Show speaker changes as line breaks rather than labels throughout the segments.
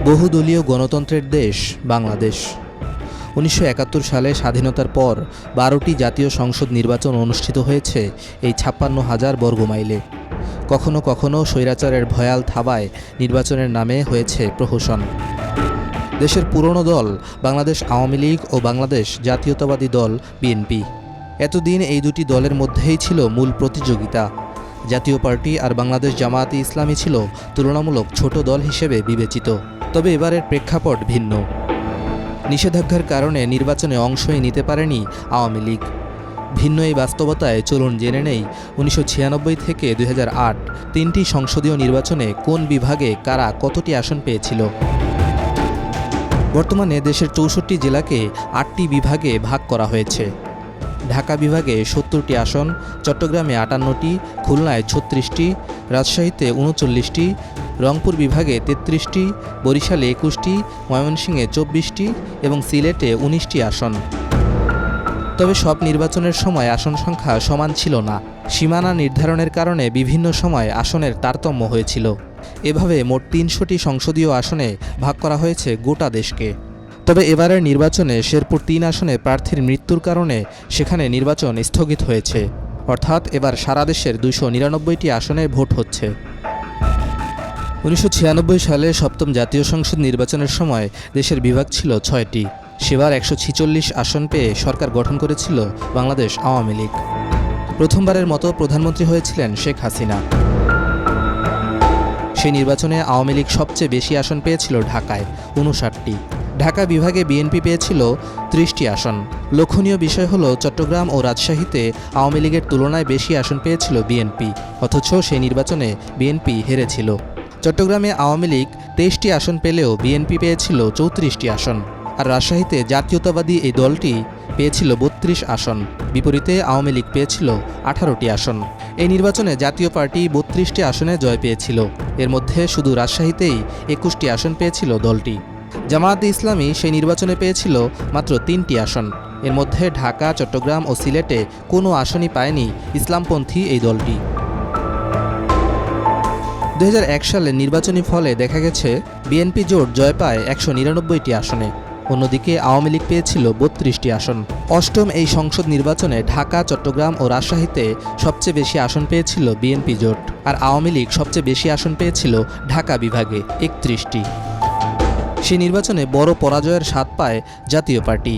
বহুদলীয় গণতন্ত্রের দেশ বাংলাদেশ। ১৯৭১ সালে স্বাধীনতার পর ১২টি জাতীয় সংসদ নির্বাচন অনুষ্ঠিত হয়েছে এই ৫৬,০০০ বর্গমাইলে। কখনো কখনো স্বৈরাচারের ভয়াল থাবায় নির্বাচনের নামে হয়েছে প্রহসন। দেশের পুরনো দল বাংলাদেশ আওয়ামী লীগ ও বাংলাদেশ জাতীয়তাবাদী দল বিএনপি। এতদিন এই দুটি দলের মধ্যেই ছিল মূল প্রতিযোগিতা। জাতীয় পার্টি আর বাংলাদেশ জামায়াতে ইসলামী ছিল তুলনামূলক ছোট দল হিসেবে বিবেচিত। তবে এবারের প্রেক্ষাপট ভিন্ন। নিষেধাজ্ঞার কারণে নির্বাচনে অংশই নিতে পারেনি আওয়ামী লীগ। ভিন্ন এই বাস্তবতায় চলুন জেনে নেই ১৯৯৬ থেকে ২০০৮ তিনটি সংসদীয় নির্বাচনে কোন বিভাগে কারা কতটি আসন পেয়েছিল। বর্তমানে দেশের ৬৪ জেলাকে ৮টি বিভাগে ভাগ করা হয়েছে। ঢাকা বিভাগে ৭০টি আসন, চট্টগ্রামে ৫৮টি, খুলনায় ৩৬টি, রাজশাহীতে ৩৯টি, রংপুর বিভাগে ৩৩টি, বরিশালে ২১টি, ময়মনসিংহে ২৪টি এবং সিলেটে ১৯টি আসন। তবে সব নির্বাচনের সময় আসন সংখ্যা সমান ছিল না। সীমানা নির্ধারণের কারণে বিভিন্ন সময় আসনের তারতম্য হয়েছিল। এভাবে মোট ৩০০টি সংসদীয় আসনে ভাগ করা হয়েছে গোটা দেশকে। তবে এবারের নির্বাচনে শেরপুর ৩ আসনে প্রার্থীর মৃত্যুর কারণে সেখানে নির্বাচন স্থগিত হয়েছে। অর্থাৎ এবার সারা দেশের ২৯৯টি আসনে ভোট হচ্ছে। ১৯৯৬ সালে সপ্তম জাতীয় সংসদ নির্বাচনের সময় দেশের বিভাগ ছিল ৬টি। সেবার ১৪৬ আসন পেয়ে সরকার গঠন করেছিল বাংলাদেশ আওয়ামী লীগ। প্রথমবারের মতো প্রধানমন্ত্রী হয়েছিলেন শেখ হাসিনা। সেই নির্বাচনে আওয়ামী লীগ সবচেয়ে বেশি আসন পেয়েছিল ঢাকায় ৫৯টি। ঢাকা বিভাগে বিএনপি পেয়েছিল ৩০টি আসন। লক্ষণীয় বিষয় হলো চট্টগ্রাম ও রাজশাহীতে আওয়ামী লীগের তুলনায় বেশি আসন পেয়েছিল বিএনপি, অথচ সেই নির্বাচনে বিএনপি হেরেছিল। চট্টগ্রামে আওয়ামী লীগ ২৩টি আসন পেলেও বিএনপি পেয়েছিল ৩৪টি আসন, আর রাজশাহীতে জাতীয়তাবাদী এই দলটি পেয়েছিল ৩২ আসন। বিপরীতে আওয়ামী লীগ পেয়েছিল ১৮টি আসন। এই নির্বাচনে জাতীয় পার্টি ৩২টি আসনে জয় পেয়েছিল। এর মধ্যে শুধু রাজশাহীতেই ২১টি আসন পেয়েছিল দলটি। জামায়াতে ইসলামী সেই নির্বাচনে পেয়েছিল মাত্র ৩টি আসন। এর মধ্যে ঢাকা, চট্টগ্রাম ও সিলেটে কোনো আসনই পায়নি ইসলামপন্থী এই দলটি। ২০০১ সালের নির্বাচনী ফলে দেখা গেছে বিএনপি জোট জয় পায় ১৯৯টি আসনে। অন্যদিকে আওয়ামী লীগ পেয়েছিল ৩২টি আসন। অষ্টম এই সংসদ নির্বাচনে ঢাকা, চট্টগ্রাম ও রাজশাহীতে সবচেয়ে বেশি আসন পেয়েছিল বিএনপি জোট, আর আওয়ামী লীগ সবচেয়ে বেশি আসন পেয়েছিল ঢাকা বিভাগে ৩১টি। সেই নির্বাচনে বড় পরাজয়ের স্বাদ পায় জাতীয় পার্টি।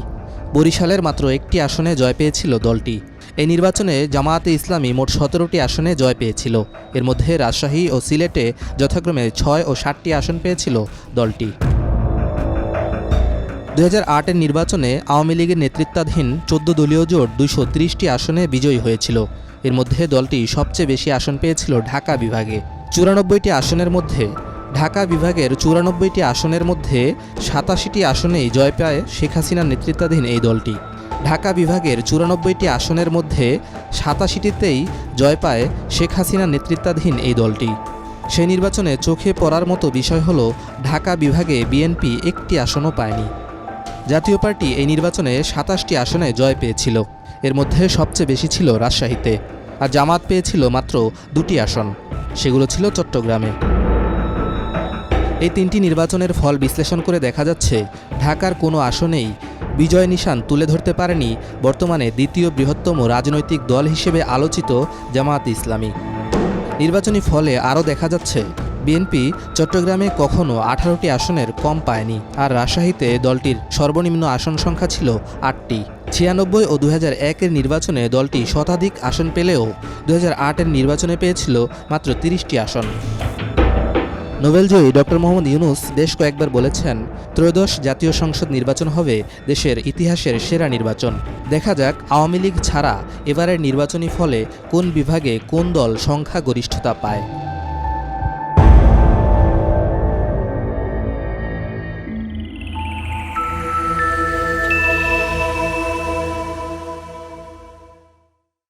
বরিশালের মাত্র একটি আসনে জয় পেয়েছিল দলটি। এই নির্বাচনে জামায়াতে ইসলামী মোট ১৭টি আসনে জয় পেয়েছিল। এর মধ্যে রাজশাহী ও সিলেটে যথাক্রমে ৬ ও ৭টি আসন পেয়েছিল দলটি। ২০০৮-এর নির্বাচনে আওয়ামী লীগের নেতৃত্বাধীন ১৪ দলীয় জোট ২৩০টি আসনে বিজয়ী হয়েছিল। এর মধ্যে দলটি সবচেয়ে বেশি আসন পেয়েছিল ঢাকা বিভাগে ৯৪টি আসনের মধ্যে। ঢাকা বিভাগের ৯৪টি আসনের মধ্যে ৮৭টি আসনেই জয় পায় শেখ হাসিনার নেতৃত্বাধীন এই দলটি। ঢাকা বিভাগের ৯৪টি আসনের মধ্যে ৮৭টিতেই জয় পায় শেখ হাসিনার নেতৃত্বাধীন এই দলটি। সেই নির্বাচনে চোখে পড়ার মতো বিষয় হলো ঢাকা বিভাগে বিএনপি একটি আসনও পায়নি। জাতীয় পার্টি এই নির্বাচনে ২৭টি আসনে জয় পেয়েছিল। এর মধ্যে সবচেয়ে বেশি ছিল রাজশাহীতে, আর জামাত পেয়েছিল মাত্র ২টি আসন, সেগুলো ছিল চট্টগ্রামে। এই তিনটি নির্বাচনের ফল বিশ্লেষণ করে দেখা যাচ্ছে ঢাকার কোনো আসনেই বিজয় নিশান তুলে ধরতে পারেনি বর্তমানে দ্বিতীয় বৃহত্তম রাজনৈতিক দল হিসেবে আলোচিত জামায়াতে ইসলামী। নির্বাচনী ফলে আরও দেখা যাচ্ছে বিএনপি চট্টগ্রামে কখনো ১৮টি আসনের কম পায়নি, আর রাজশাহীতে দলটির সর্বনিম্ন আসন সংখ্যা ছিল ৮টি। ৯৬ ও ২০০১-এর নির্বাচনে দলটি শতাধিক আসন পেলেও ২০০৮-এর নির্বাচনে পেয়েছিল মাত্র ৩০টি আসন। নোবেলজয়ী ডক্টর মোহাম্মদ ইউনূস বেশ কয়েকবার বলেছেন, ত্রয়োদশ জাতীয় সংসদ নির্বাচন হবে দেশের ইতিহাসের সেরা নির্বাচন। দেখা যাক আওয়ামী লীগ ছাড়া এবারের নির্বাচনী ফলে কোন বিভাগে কোন দল সংখ্যাগরিষ্ঠতা পায়।